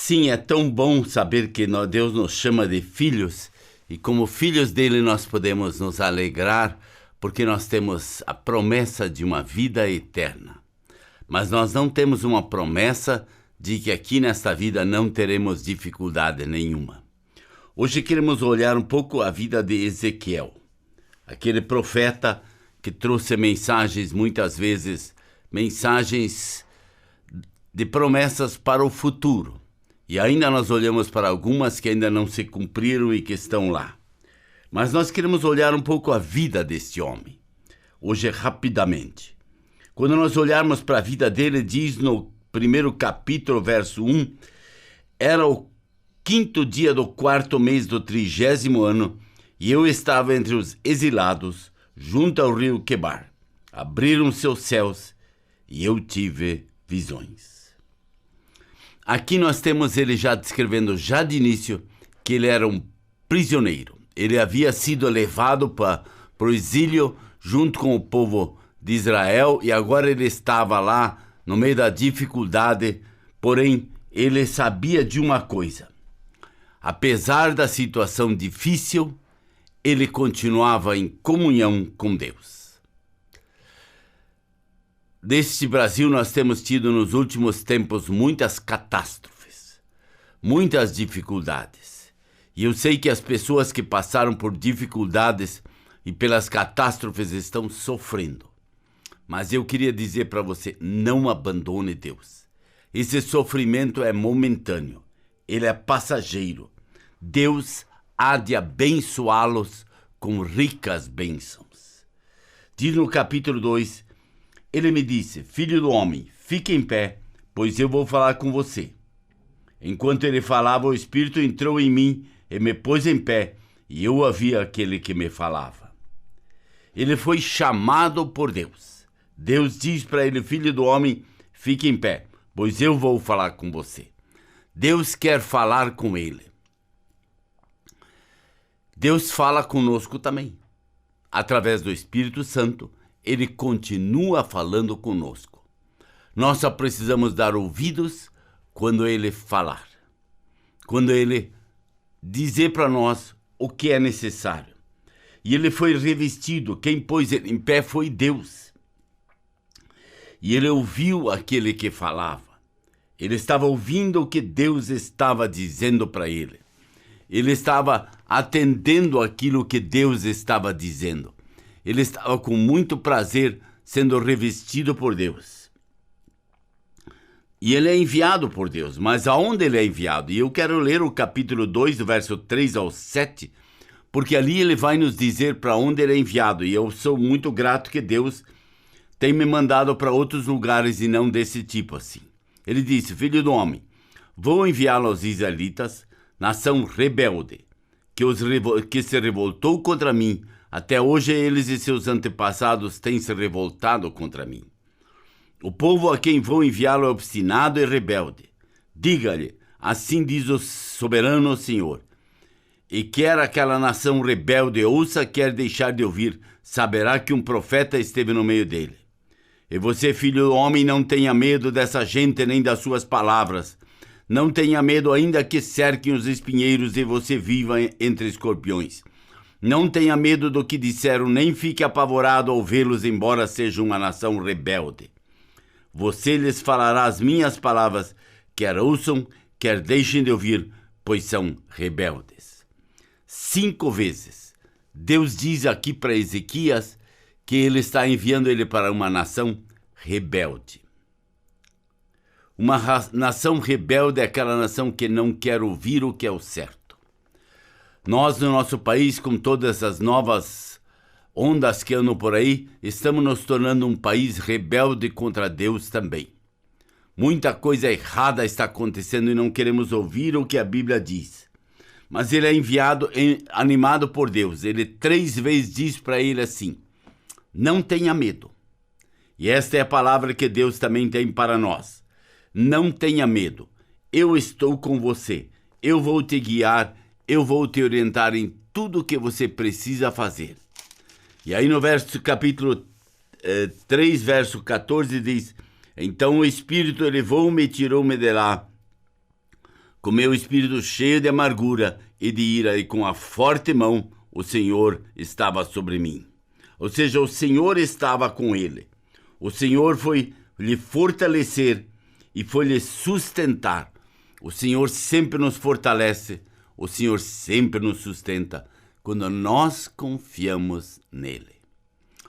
Sim, é tão bom saber que Deus nos chama de filhos e como filhos dele nós podemos nos alegrar porque nós temos a promessa de uma vida eterna. Mas nós não temos uma promessa de que aqui nesta vida não teremos dificuldade nenhuma. Hoje queremos olhar um pouco a vida de Ezequiel, aquele profeta que trouxe mensagens, muitas vezes, mensagens de promessas para o futuro. E ainda nós olhamos para algumas que ainda não se cumpriram e que estão lá. Mas nós queremos olhar um pouco a vida deste homem, hoje rapidamente. Quando nós olharmos para a vida dele, diz no primeiro capítulo, verso 1, era o 5º dia do 4º mês do 30º ano, e eu estava entre os exilados, junto ao rio Quebar. Abriram seus céus, e eu tive visões. Aqui nós temos ele já descrevendo já de início que ele era um prisioneiro. Ele havia sido levado para o exílio junto com o povo de Israel e agora ele estava lá no meio da dificuldade, porém ele sabia de uma coisa. Apesar da situação difícil, ele continuava em comunhão com Deus. Deste Brasil nós temos tido nos últimos tempos muitas catástrofes, muitas dificuldades. E eu sei que as pessoas que passaram por dificuldades e pelas catástrofes estão sofrendo. Mas eu queria dizer para você, não abandone Deus. Esse sofrimento é momentâneo, ele é passageiro. Deus há de abençoá-los com ricas bênçãos. Diz no capítulo 2, ele me disse, filho do homem, fique em pé, pois eu vou falar com você. Enquanto ele falava, o Espírito entrou em mim e me pôs em pé, e eu ouvi aquele que me falava. Ele foi chamado por Deus. Deus diz para ele, filho do homem, fique em pé, pois eu vou falar com você. Deus quer falar com ele. Deus fala conosco também. Através do Espírito Santo, ele continua falando conosco. Nós só precisamos dar ouvidos quando ele falar. Quando ele dizer para nós o que é necessário. E ele foi revestido. Quem pôs ele em pé foi Deus. E ele ouviu aquele que falava. Ele estava ouvindo o que Deus estava dizendo para ele. Ele estava atendendo aquilo que Deus estava dizendo. Ele estava com muito prazer sendo revestido por Deus. E ele é enviado por Deus. Mas aonde ele é enviado? E eu quero ler o capítulo 2, do verso 3 ao 7, porque ali ele vai nos dizer para onde ele é enviado. E eu sou muito grato que Deus tem me mandado para outros lugares e não desse tipo assim. Ele disse, filho do homem, vou enviá-lo aos israelitas, nação rebelde, que se revoltou contra mim. Até hoje eles e seus antepassados têm se revoltado contra mim. O povo a quem vou enviá-lo é obstinado e rebelde. Diga-lhe, assim diz o soberano Senhor. E quer aquela nação rebelde ouça, quer deixar de ouvir, saberá que um profeta esteve no meio dele. E você, filho do homem, não tenha medo dessa gente nem das suas palavras. Não tenha medo ainda que cerquem os espinheiros e você viva entre escorpiões. Não tenha medo do que disseram, nem fique apavorado ao vê-los, embora sejam uma nação rebelde. Você lhes falará as minhas palavras, quer ouçam, quer deixem de ouvir, pois são rebeldes. 5 vezes, Deus diz aqui para Ezequias que ele está enviando ele para uma nação rebelde. Uma nação rebelde é aquela nação que não quer ouvir o que é o certo. Nós, no nosso país, com todas as novas ondas que andam por aí, estamos nos tornando um país rebelde contra Deus também. Muita coisa errada está acontecendo e não queremos ouvir o que a Bíblia diz. Mas ele é enviado, animado por Deus. Ele 3 vezes diz para ele assim, não tenha medo. E esta é a palavra que Deus também tem para nós. Não tenha medo. Eu estou com você. Eu vou te guiar. Eu vou te orientar em tudo o que você precisa fazer. E aí no capítulo 3, verso 14 diz, então o Espírito levou-me e tirou-me de lá, com meu espírito cheio de amargura e de ira, e com a forte mão o Senhor estava sobre mim. Ou seja, o Senhor estava com ele. O Senhor foi lhe fortalecer e foi lhe sustentar. O Senhor sempre nos fortalece, o Senhor sempre nos sustenta quando nós confiamos nele.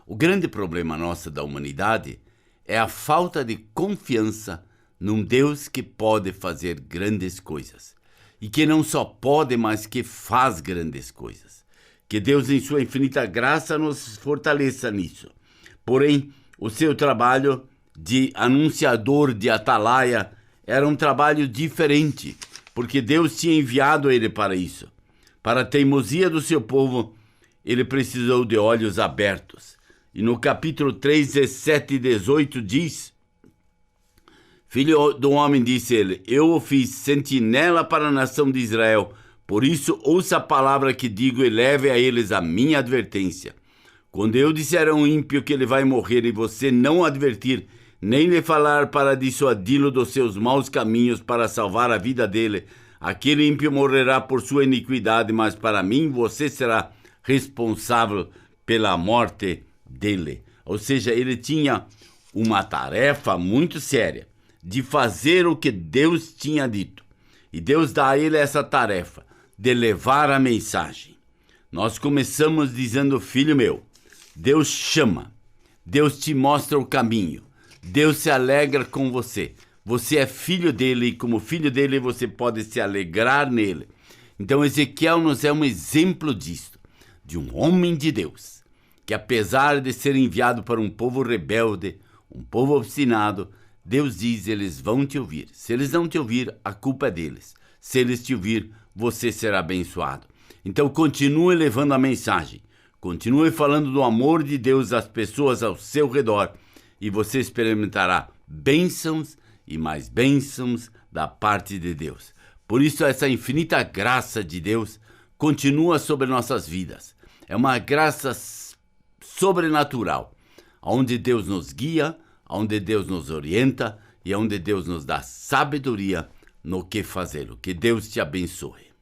O grande problema nosso da humanidade é a falta de confiança num Deus que pode fazer grandes coisas. E que não só pode, mas que faz grandes coisas. Que Deus, em sua infinita graça, nos fortaleça nisso. Porém, o seu trabalho de anunciador, de atalaia, era um trabalho diferente, porque Deus tinha enviado ele para isso. Para a teimosia do seu povo, ele precisou de olhos abertos. E no capítulo 3, 17 e 18 diz: Filho do homem, disse ele, eu o fiz sentinela para a nação de Israel. Por isso, ouça a palavra que digo e leve a eles a minha advertência. Quando eu disser a um ímpio que ele vai morrer e você não o advertir, nem lhe falar para dissuadi-lo dos seus maus caminhos para salvar a vida dele, aquele ímpio morrerá por sua iniquidade, mas para mim você será responsável pela morte dele. Ou seja, ele tinha uma tarefa muito séria de fazer o que Deus tinha dito. E Deus dá a ele essa tarefa de levar a mensagem. Nós começamos dizendo: filho meu, Deus chama, Deus te mostra o caminho, Deus se alegra com você. Você é filho dele e como filho dele você pode se alegrar nele. Então Ezequiel nos é um exemplo disto, de um homem de Deus, que apesar de ser enviado para um povo rebelde, um povo obstinado, Deus diz: eles vão te ouvir. Se eles não te ouvir, a culpa é deles. Se eles te ouvir, você será abençoado. Então continue levando a mensagem. Continue falando do amor de Deus às pessoas ao seu redor. E você experimentará bênçãos e mais bênçãos da parte de Deus. Por isso essa infinita graça de Deus continua sobre nossas vidas. É uma graça sobrenatural, onde Deus nos guia, onde Deus nos orienta e onde Deus nos dá sabedoria no que fazer. Que Deus te abençoe.